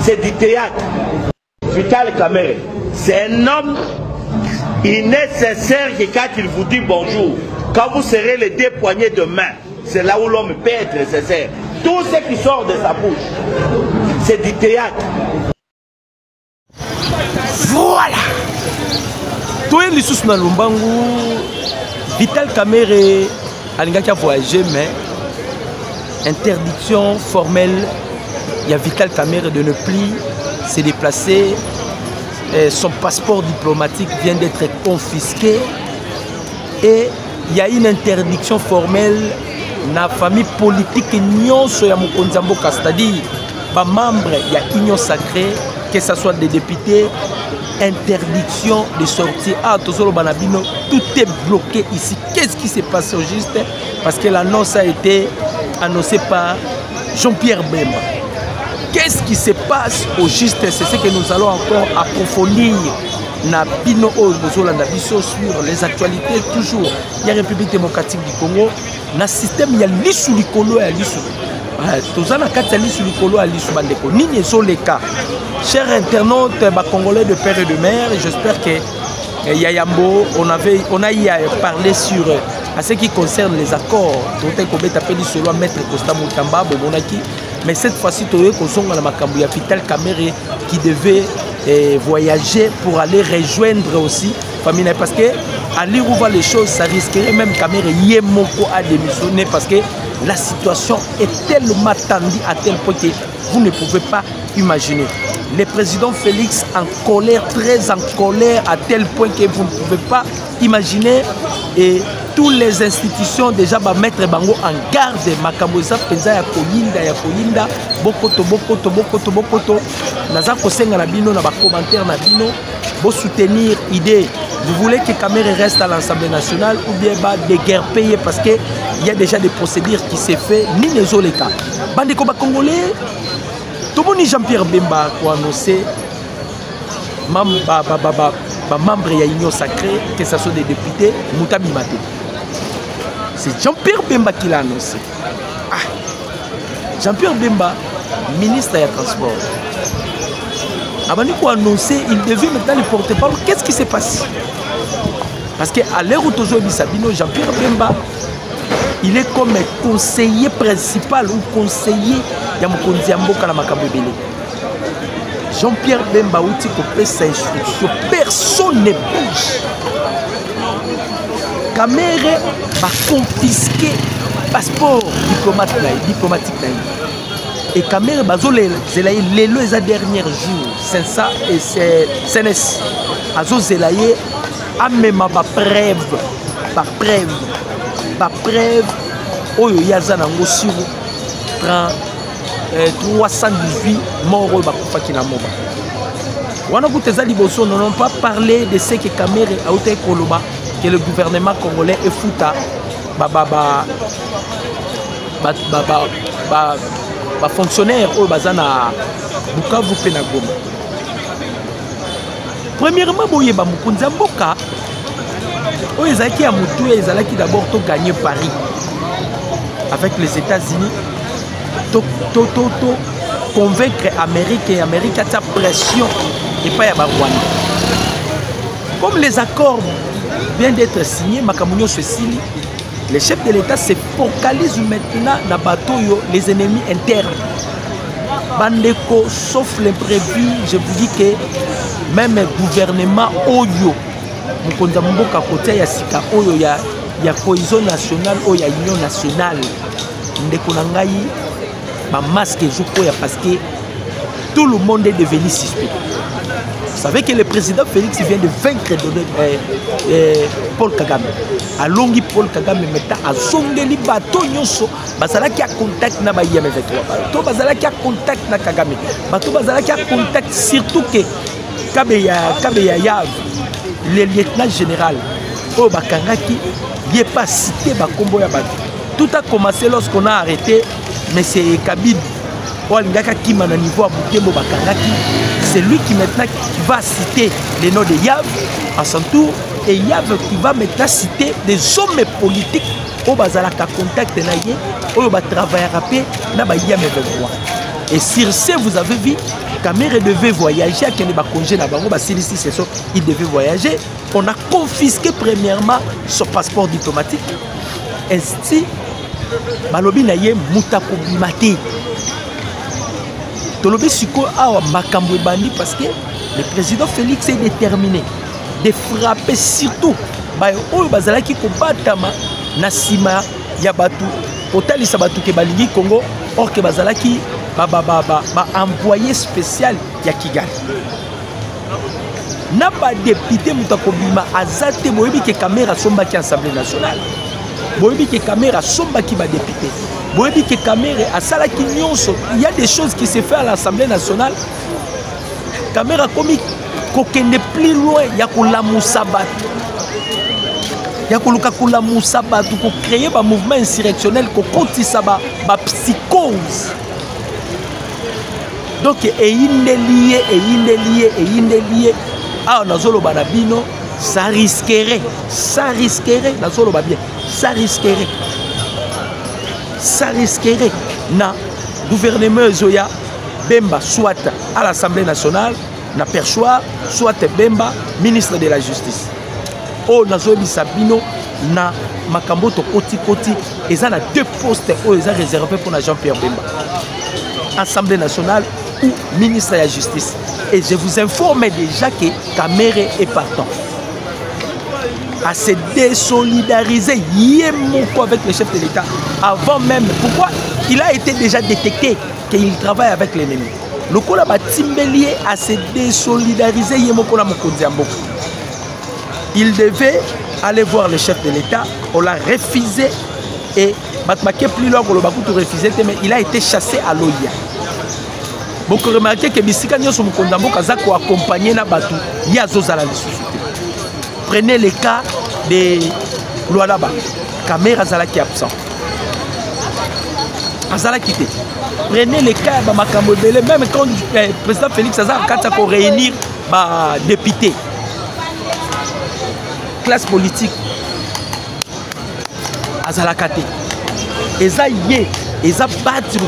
c'est du théâtre. Vital Kamerhe, c'est un homme, il est nécessaire que quand il vous dit bonjour, quand vous serrez les deux poignées de main, c'est là où l'homme peut être nécessaire. Tout ce qui sort de sa bouche, c'est du théâtre. Voilà. Toi, les sous dans Lumbangu, Vital Kamerhe a voyagé, mais interdiction formelle, il y a Vital Kamerhe de ne plus se déplacer. Son passeport diplomatique vient d'être confisqué et il y a une interdiction formelle dans la famille politique nyonso ya mokonzi ya mboka, c'est-à-dire les membres il y a union sacrée, que ce soit des députés, interdiction de sortir. Ah, tout est bloqué ici. Qu'est-ce qui s'est passé au juste? Parce que l'annonce a été annoncée par Jean-Pierre Bemba. Qu'est-ce qui se passe au juste? C'est ce que nous allons encore approfondir na bino sur les actualités. Toujours, il y a la République démocratique du Congo. Dans le système, il y a l'issue du Colo et l'issue. Tous en a l'issue du Colo et l'issue bandeko. Ni sont les cas. Chers internautes, congolais de père et de mère, j'espère que Yayambo, on a eu à parler sur à ce qui concerne les accords. Dont on appelé selon Maître Costa Moutamba, Bomonaki. Mais cette fois-ci, on a Vital Kamerhe qui devait voyager pour aller rejoindre aussi famille. Parce que à lire où va les choses, ça risquerait même Kamerhe Yemoko à démissionner parce que la situation est tellement tendue à tel point que vous ne pouvez pas imaginer. Le président Félix en colère, très en colère à tel point que vous ne pouvez pas imaginer. Et toutes les institutions déjà va mettre bango en garde. Makamoza penza ya koyinda bokoto naza kosenga na bino na ba commentaire na bino bo soutenir idée. Vous voulez que Kamerhe reste à l'Assemblée nationale ou bien bah déguerpiller parce que il y a déjà des procédures qui s'est fait ni les autres cas. Bandeko ba congolais tout le monde Jean-Pierre Bemba a annoncé membre de l'Union sacrée, que ce soit des députés, Moutabi Maté. C'est Jean-Pierre Bemba qui l'a annoncé. Ah. Jean-Pierre Bemba, ministre des Transports. Avant de annoncer, il devait maintenant le porte-parole. Qu'est-ce qui s'est passé? Parce qu'à l'heure où aujourd'hui Sabino, Jean-Pierre Bemba, il est comme conseiller principal ou conseiller de Mokonzi Mboka na Makambebele. Jean-Pierre Bemba outi kopé sa instruction. Personne ne bouge. Kamerhe va confisquer passeport diplomatique. Et Kamerhe bazo les derniers jours. C'est ça et c'est CNS. Azo zelaye amema ba preuve. Oyo yaza nango sur 318 morts bakufaki na moba. Wana kuteza liboso n'ont pas parlé de ce que Kamerhe a été koloba que le gouvernement congolais est fouta fonctionnaire au bazana Bukavu pe na Goma. Premièrement boye ba mukunzi mboka oyo ezaki ya mutu ezalaki d'abord to gagner Paris avec les États-Unis. Convaincre l'Amérique et l'Amérique a sa pression et pas à Rwanda. Comme les accords viennent d'être signés, Makamunyo se signe, les chefs de l'État se focalisent maintenant dans les bateaux, les ennemis internes. Bandeko, sauf l'imprévu, je vous dis que même le gouvernement Oyo, Mukonza Mboka côté ya sika Oyo ya cohésion nationale, Oyo ya union nationale, ndeko nangai ma masque parce que tout le monde est devenu suspect. Vous savez que le président Félix vient de vaincre Paul Kagame. À Longi Paul Kagame maintenant à Zongeli bateau nyonso bazala qui a contact na ba IM23 bateau bazala qui a contact na Kagame bateau bazala qui a contact surtout que Kabeya Yav le lieutenant général o bakangaki il est pas cité ba kombo ya bateau. Tout a commencé lorsqu'on a arrêté mais c'est Kabid c'est lui qui maintenant qui va citer les noms de Yav à son tour et Yav qui va maintenant citer des hommes politiques au bazalaka contact naïe au travailler rapé na ba IM23. Et sur ce vous avez vu Kamere devait voyager à Kende congé na bango basilisi c'est ça, il devait voyager. On a confisqué premièrement son passeport diplomatique. Ainsi balobi na ye mutako bimate. Tolobi siko awa makambo bandi parce que le président Félix est déterminé de frapper surtout ba oyo bazalaki ko batama na sima ya batu otalisa batu ke balingi Congo or que bazalaki envoyé spécial ya Kigali. Na ba député mutako bima azate boyebi ke caméra somba ki Assemblée nationale. Boyebi ke caméra somba ki ba député. Boyebi ke caméra asala ki nyonso, il y a des choses qui se fait à l'Assemblée nationale. Caméra komi kokende plus loin ya kula musabat. Ya kuluka kula musabat ko créer ba mouvement insurrectionnel ko kotisa ba psychose. Donc eyinde lié ah nazolo banabino ça risquerait nazolo ba bien ça risquerait na gouvernement Zoya Bemba soit à l'Assemblée nationale na perchoir soit Bemba ministre de la justice oh nazolo bisabino na makamboto koti eza na deux postes où eza réservé pour na Jean-Pierre Bemba Assemblée nationale ou ministre de la justice. Et je vous informe déjà que Kamere est partant à se désolidariser avec le chef de l'État avant même. Pourquoi? Il a été déjà détecté qu'il travaille avec l'ennemi. Le Kola Batimbelier à se désolidariser il devait aller voir le chef de l'État. On l'a refusé et plus loin le Bakou refusé, mais il a été chassé à l'Oya. Beaucoup remarqué que Bissika Nyoso Mukondambo Kazako accompagné na Batu Yazozala les sociétés. Prenez le cas de Lualaba. Kamera Zalaki absent. Azala quitté. Prenez le cas de Makambo Bele, même quand le président Félix Azar Katsako réunir des députés. Classe politique. Azala Kate. Eza yé, eza battre le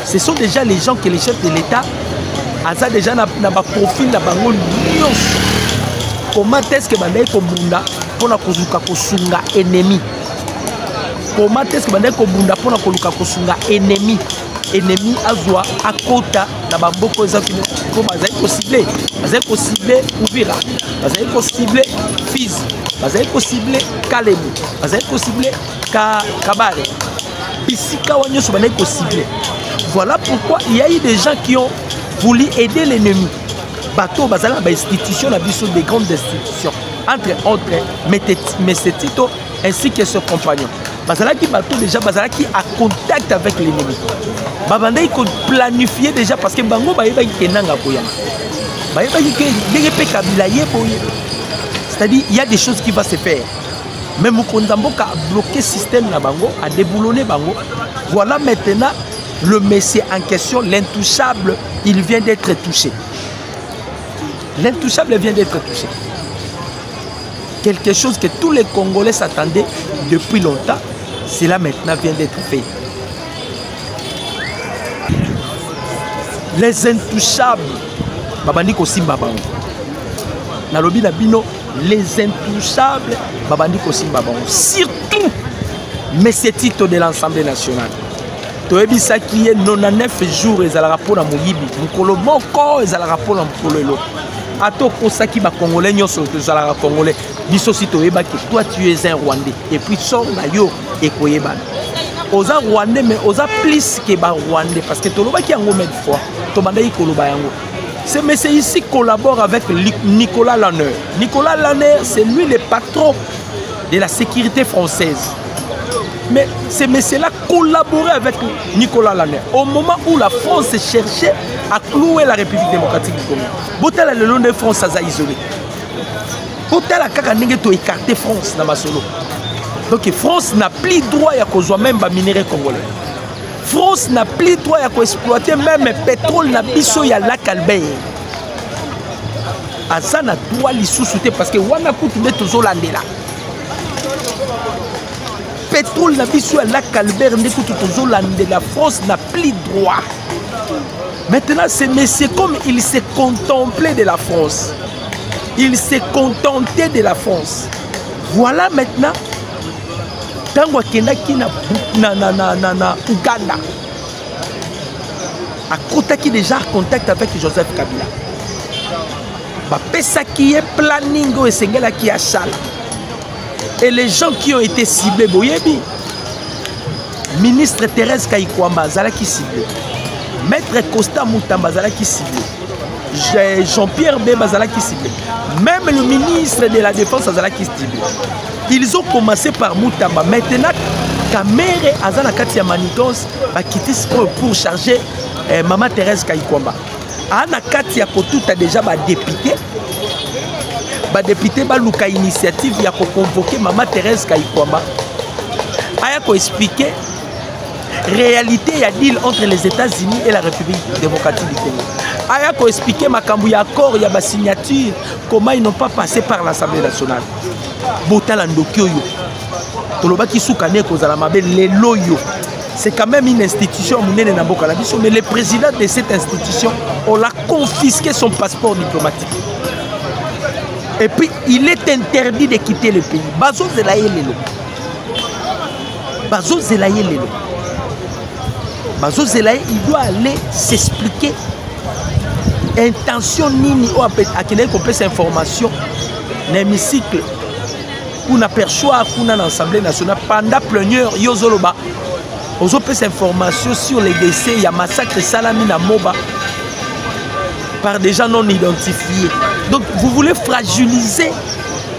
ce sont déjà les gens que les chefs de l'État ont déjà na profil na bango nyonso. Comment est-ce que bandai ko bunda pona kozuka kosunga ennemi? Comment est-ce que bandai ko bunda pona koluka kosunga ennemi? Ennemi azwa akota na bamboko ezakino ko bazai ko cibler Uvira, bazai ko cibler Fizi, bazai ko cibler Kalemu, bazai ko cibler Kabare. Bisika wanyoso bandai ko cibler. Voilà pourquoi il y a eu des gens qui ont voulu aider l'ennemi. Bateau, bazala, institution, des grandes institutions. Entre autres, Messetito ainsi que ses compagnons. Bazala qui bateau déjà, bazala qui a contact avec l'ennemi. Babanda il faut planifier déjà parce que bango baïba qui kenanga koya. Baïba qui est kabila yeboye. C'est-à-dire il y a des choses qui vont se faire. Même Mukondambo a bloqué le système na bango, a déboulonné bango. Voilà maintenant. Le messie en question, l'intouchable, il vient d'être touché. L'intouchable vient d'être touché. Quelque chose que tous les Congolais s'attendaient depuis longtemps, cela maintenant vient d'être fait. Les intouchables, Babandiko Simba Bango. Nalobi Nabino, les intouchables, Babandiko Simba Bango. Surtout, mais c'est titre de l'Assemblée nationale. Toebi Saki est 99 jours et à la rapport à Mouyibi. Mukolo Moko et à la rapport à Mukolo. Ato Kosaki ba Congolais nyoso à la Congolais. Biso si Toeba que toi tu es un Rwandais. Et puis sort Nayo et Koyeban. Oza Rwandais mais oza plus que ba Rwandais parce que Toloba qui a un moment de fois. Tobandai Koloba yango. Mais c'est ici collabore avec Nicolas Lanner. Nicolas Lanner, c'est lui le patron de la sécurité française. Mais ces messieurs-là collaboraient avec Nicolas Lanner. Au moment où la France cherchait à clouer la République démocratique du Congo. Botel le long de France a isolé. Botel a écarté France dans ma solo. Donc France n'a plus droit à causer même les minéraux congolais. France n'a plus droit à exploiter même le pétrole na biso ya lac Albert. Asa na droit li sous-souter parce que wana kutu de tozolandela. Pétrole na biso ya lac Albert ndeko tozolandela. France n'a plus droit. Maintenant, ce monsieur, comme il s'est contemplé de la France, il s'est contenté de la France. Voilà maintenant, tango akendaki na Ouganda, akotaki déjà en contact avec Joseph Kabila. Bapesaki ye planning o esengelaki ya Charles. Et les gens qui ont été ciblés, boyebi, ministre Thérèse Kayikwamba zalaki ciblé, maître Costa Moutamba zalaki ciblé, Jean-Pierre Bemba zalaki ciblé, même le ministre de la Défense zalaki ciblé. Ils ont commencé par Moutamba. Maintenant, Kamere Azana Katia Manitos va quitter pour charger Maman Thérèse Kayikwamba. Ana Katia Kotuta déjà va député. Va député va Luka initiative ya ko convoquer Maman Thérèse Kayikwamba. Aya ko expliquer réalité ya deal entre les États-Unis et la République démocratique du Congo. Aya ko expliquer makambu ya accord ya ba signature, comment ils n'ont pas passé par l'Assemblée nationale. C'est quand même une institution, mais le président de cette institution, on l'a confisqué son passeport diplomatique. Et puis, il est interdit de quitter le pays. Bazo Zelaye Lelo. Bazo Zelaye Lelo. Bazo Zelaye, il doit aller s'expliquer. Intention nini ou à quelle information, l'hémicycle. On aperçoit qu'on a l'Assemblée nationale pendant plénière Yozoloba. On a des informations sur les décès, il y a massacre Salamina Moba par des gens non identifiés. Donc vous voulez fragiliser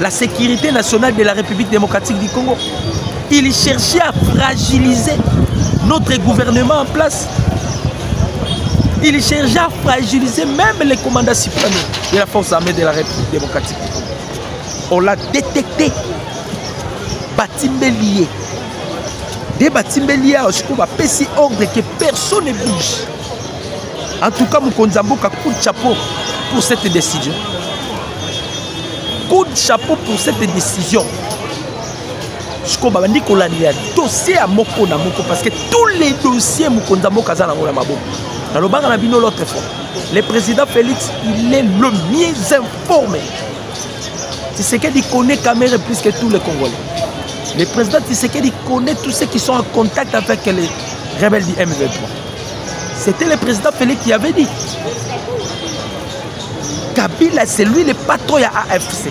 la sécurité nationale de la République démocratique du Congo. Il cherchait à fragiliser notre gouvernement en place. Il cherchait à fragiliser même les commandants suprêmes de la force armée de la République démocratique du Congo. On l'a détecté. Batimbelier. Des Batimbelier, je trouve à PC ordre que personne ne bouge. En tout cas, Moukonzamboka, coup de chapeau pour cette décision. Coup de chapeau pour cette décision. Je crois que Nicolas a dossier à Moko na Moko parce que tous les dossiers Moukonzamboka zana na Mabo. Dans le bar on a vu l'autre fois. Le président Félix, il est le mieux informé. C'est ce qu'il connaît Kamere plus que tous les Congolais. Le président Tshisekedi connaît tous ceux qui sont en contact avec les rebelles du M23. C'était le président Félix qui avait dit. Kabila, c'est lui le patron à AFC.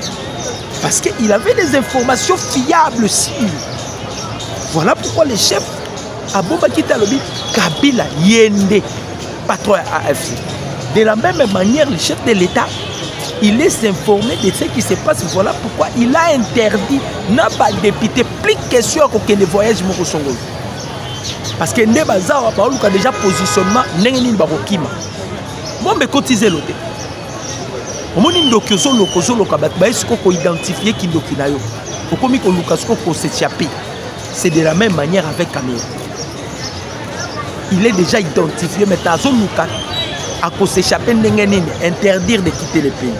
Parce qu'il avait des informations fiables sur lui. Voilà pourquoi le chef Abouba Kitalobi, Kabila Yende, patron à AFC. De la même manière, le chef de l'État, il est informé de ce qui se passe. Voilà pourquoi il a interdit n'a pas député plus question que les voyages au Congo. Parce que Nebaza a déjà positionnement n'engeni barokima. Moi me cotiser l'autre. Omoni ndoki zo loka bat ba esiko ko identifier ki ndoki na yo. Okomi ko luka siko ko s'échapper. C'est de la même manière avec Kamere. Il est déjà identifié mais tazo luka à ko s'échapper n'engeni interdire de quitter le pays.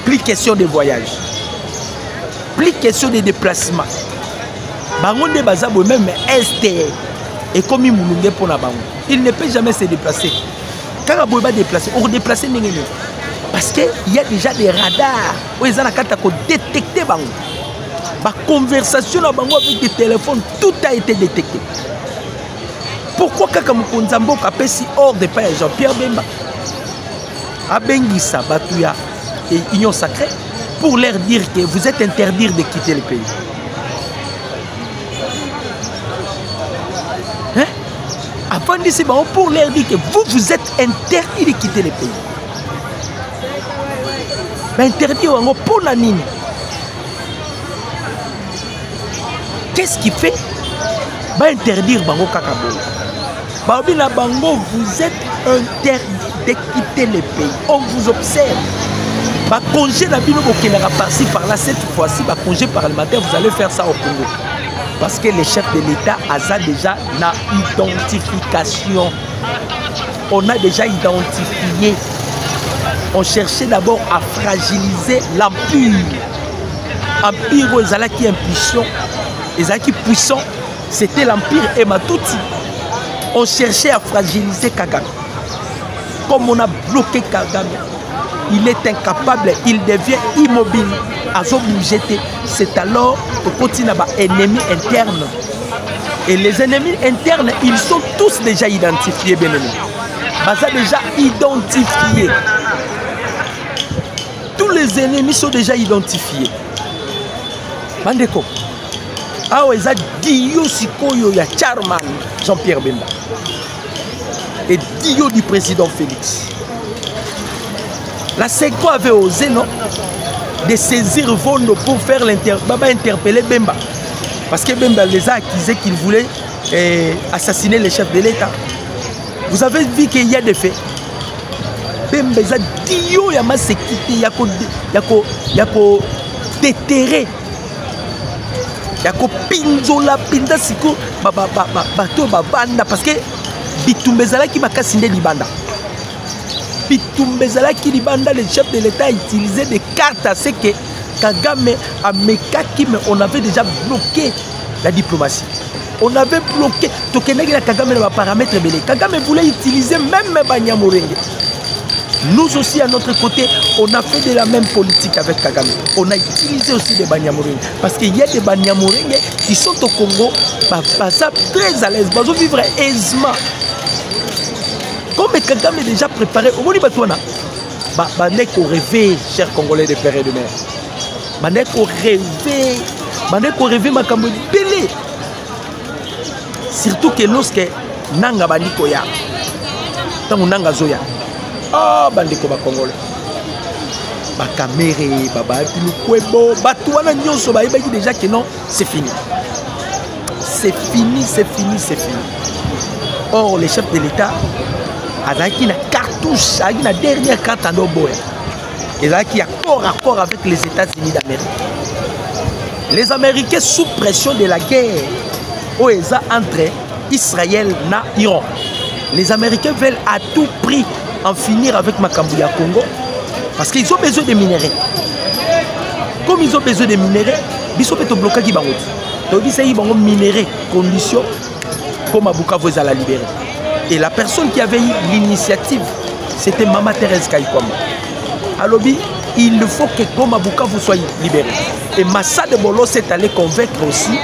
Plus question de voyage. Plus question de déplacement. Bangonde Bazabo même ST et comme il moulungue pour la bango. Il ne peut jamais se déplacer. Quand on va déplacer, on déplace n'engeni. Parce qu'il y a déjà des radars où ils ont détecté bango. La conversation avec des téléphones, tout a été détecté. Pourquoi Kakamukonzambo a fait si hors de paix Jean-Pierre Bemba a Bengissa Batouya et Union Sacrée pour leur dire que vous êtes interdits de quitter le pays. Hein? Avant d'ici, pour leur dire que vous êtes interdits de quitter le pays. Mais interdit pour la nini. Qu'est-ce qui fait? Interdire Bango Kakabo. Babina Bango, vous êtes interdit de quitter le pays. On vous observe. Congé d'Abino Bokinara par-ci par-là, cette fois-ci, congé parlementaire, vous allez faire ça au Congo. Parce que le chef de l'État a déjà une identification. On a déjà identifié. On cherchait d'abord à fragiliser l'empire. Empire où Ezalaki impuissant, Ezalaki puissant, c'était l'empire Ematouti. On cherchait à fragiliser Kagame. comme on a bloqué Kagame, il est incapable, il devient immobile. C'est alors qu'on continue à ennemis internes. Et les ennemis internes, ils sont tous déjà identifiés, bien aimé. Baza déjà identifiés. Tous les ennemis sont déjà identifiés. Mandeko. Ah ouais, ça Dio Sikoyo ya Charman, Jean-Pierre Bemba. Et Dio du président Félix. La SECO avait osé, non, de saisir Vondo pour faire interpeller Bemba. Parce que Bemba les a accusés qu'il voulait assassiner le chef de l'État. Vous avez vu qu'il y a des faits. Bemba les a dit yo yama sécurité yako déterrer. Yako pinzola pinda siko bato banda parce que bitumbezala ki makasinde libanda. Bitumbezala ki libanda, le chef de l'État a utilisé des cartes à ce que Kagame a mekaki, mais on avait déjà bloqué la diplomatie. On avait bloqué. Kagame n'a pas paramètre belé. Kagame voulait utiliser même Banyamulenge. Nous aussi, à notre côté, on a fait de la même politique avec Kagame. On a utilisé aussi des Banyamulenge. Parce qu'il y a des Banyamulenge qui sont au Congo, très à l'aise, ils vivre aisément. Comme Kagame est déjà préparé, au moment où on rêvé, chers Congolais de père et de mère. Maneko rêvé makambo belé. Surtout que lorsque nanga bandiko ya tango nanga zoya. Ah bandiko ba Congolais. Ba caméré, baba bilukwebo, batouana nyonso ba yeba déjà que non, c'est fini. C'est fini, c'est fini, c'est fini. Or les chefs de l'État azaki na cartouche, azaki na dernière carte en oboya. Et là qui a corps à corps avec les États-Unis d'Amérique. Les Américains sous pression de la guerre entre Israël et Iran. Les Américains veulent à tout prix en finir avec Makambouya Congo parce qu'ils ont besoin de minerais. Comme ils ont besoin de minerais, ils sont peut-être bloqués. Ils ont minerais, conditions comme Abuka vous la libérer. Et la personne qui avait eu l'initiative, c'était Mama Thérèse Kaikwamba. Alors, il faut que Goma Bukavu soit libéré. Et Massa de Bolo s'est allé convaincre aussi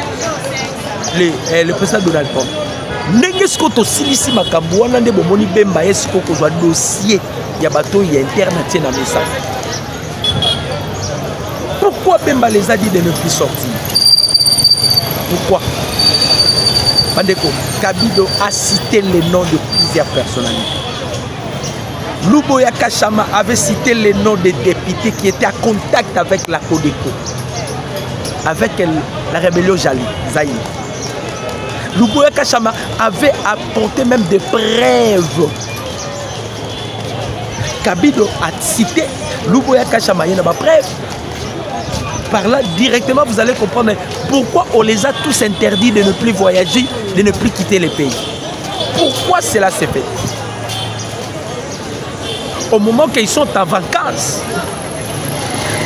le président Donald Trump. Nengesko to silisi makambo wana nde bomoni Bemba esko ko zwa dossier ya bateau ya interne tient na message. Pourquoi Bemba les a dit de ne plus sortir? Pourquoi? Bandeko, Kabido a cité les noms de plusieurs personnalités. Luboya Kachama avait cité les noms des députés qui étaient en contact avec la Codeco, avec la rébellion Zaïre. Luboya Kachama avait apporté même des preuves. Kabido a cité Luboya Kachama, il y a des preuves. Par là, directement, vous allez comprendre pourquoi on les a tous interdits de ne plus voyager, de ne plus quitter le pays. Pourquoi cela s'est fait? Au moment qu'ils sont en vacances.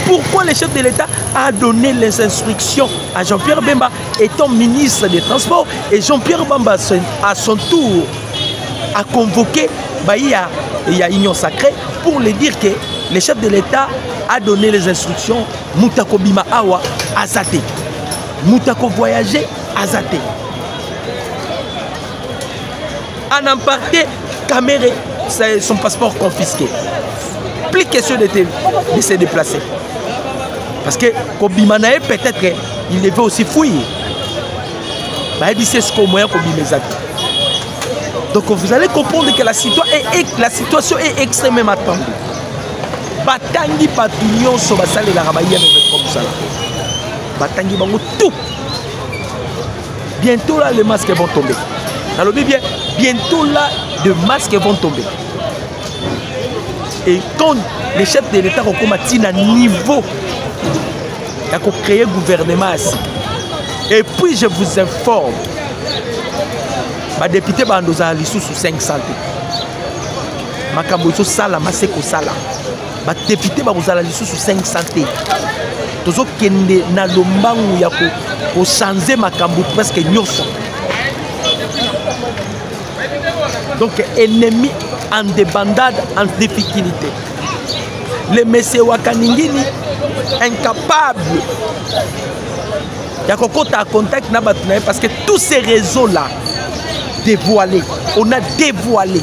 Pourquoi le chef de l'État a donné les instructions à Jean-Pierre Bemba étant ministre des Transports et Jean-Pierre Bemba à son tour a convoqué il y a Union Sacrée pour lui dire que le chef de l'État a donné les instructions Moutako Bima Awa Azate. Moutako voyager Azate. En emporté Caméré. C'est son passeport confisqué. Plus question de se déplacer. Parce que Kobimanae, peut-être qu'il devait aussi fouiller. Donc vous allez comprendre que la situation est extrêmement tendue. Batangi Patunion Sobasale la Rabaïa comme ça. Batangi Bango tout. Bientôt là, les masques vont tomber. Alors bien, bientôt là, de masques vont tomber. Et quand les chefs de l'État ont commencé à niveau, il faut créer un gouvernement assis. Et puis je vous informe, les députés sont à l'issue sous 500. Makambozo Sala, Maseko Sala. Les députés sont à l'issue sous 500. Tous qui sont dans le monde pour changer Makambo presque nyonso. Donc ennemi en débandade, en difficulté. Le monsieur Wakaningini, incapable. Il y a un contact parce que tous ces réseaux-là, dévoilés, on a dévoilé.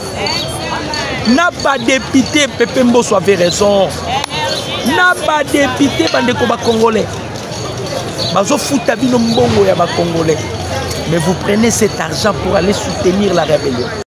N'a pas député, Pepe Mbosso avait raison. N'a pas député, Bandeko Congolais. Bazo fouta bino mbongo ya ba Congolais. Mais vous prenez cet argent pour aller soutenir la rébellion.